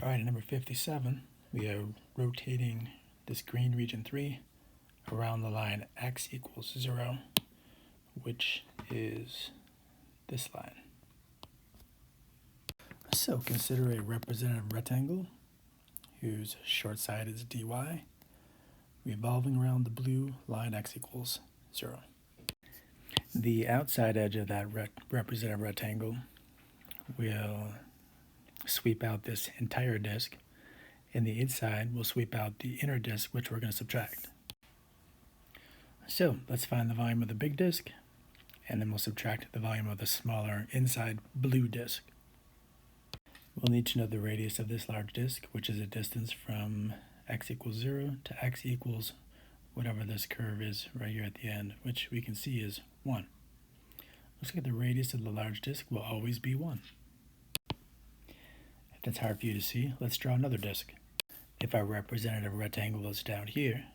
All right, at number 57, we are rotating this green region 3 around the line x equals 0, which is this line. So consider a representative rectangle whose short side is dy, revolving around the blue line x equals 0. The outside edge of that representative rectangle will sweep out this entire disk, and the inside will sweep out the inner disk, which we're going to subtract. So let's find the volume of the big disk, and then we'll subtract the volume of the smaller inside blue disk. We'll need to know the radius of this large disk, which is a distance from x equals 0 to x equals whatever this curve is right here at the end, which we can see is 1. Looks like the radius of the large disk will always be 1. If that's hard for you to see, let's draw another disk. If our representative rectangle is down here,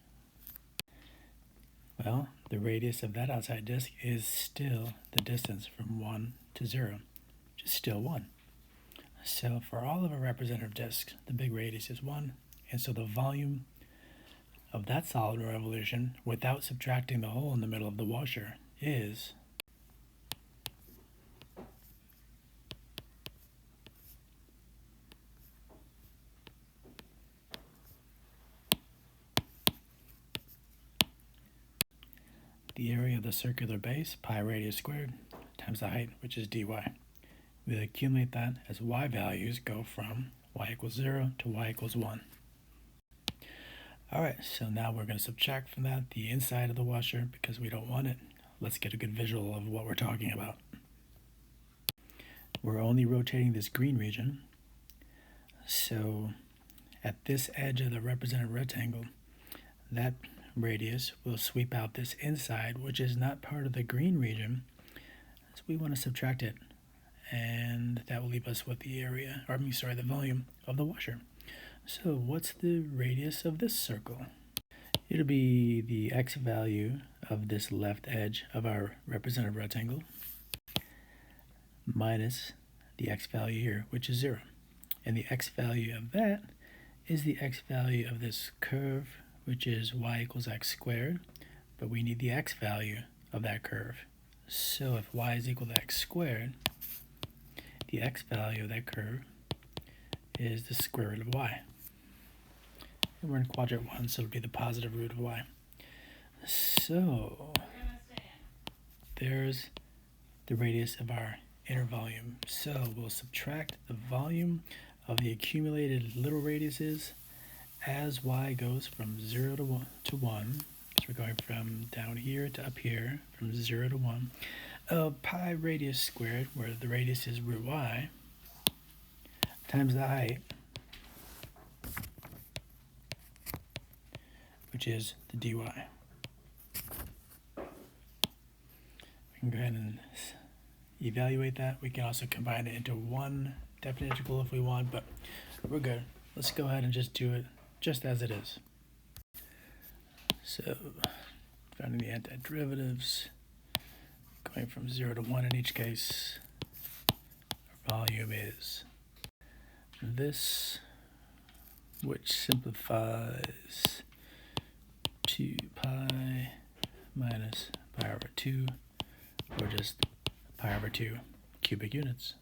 well, the radius of that outside disk is still the distance from 1 to 0, which is still 1. So for all of our representative disks, the big radius is 1, and so the volume of that solid revolution, without subtracting the hole in the middle of the washer, is the area of the circular base, pi radius squared, times the height, which is dy. We'll accumulate that as y values go from y equals 0 to y equals 1. Alright, so now we're going to subtract from that the inside of the washer because we don't want it. Let's get a good visual of what we're talking about. We're only rotating this green region, so at this edge of the representative rectangle, that radius will sweep out this inside, which is not part of the green region, so we want to subtract it, and that will leave us with the area, the volume of the washer. So what's the radius of this circle? It'll be the x value of this left edge of our representative rectangle minus the x value here, which is 0. And the x value of that is the x value of this curve, which is y equals x squared, but we need the x value of that curve. So if y is equal to x squared, the x value of that curve is the square root of y. And we're in quadrant 1, so it'll be the positive root of y. So there's the radius of our inner volume. So we'll subtract the volume of the accumulated little radiuses as y goes from 0 to 1, because we're going from down here to up here, from 0 to 1, of pi radius squared, where the radius is root y, times the height, which is the dy. We can go ahead and evaluate that. We can also combine it into one definite integral if we want, but we're good. Let's go ahead and just do it just as it is. So, finding the antiderivatives, going from 0 to 1 in each case, our volume is this, which simplifies to pi minus pi over 2, or just pi over 2 cubic units.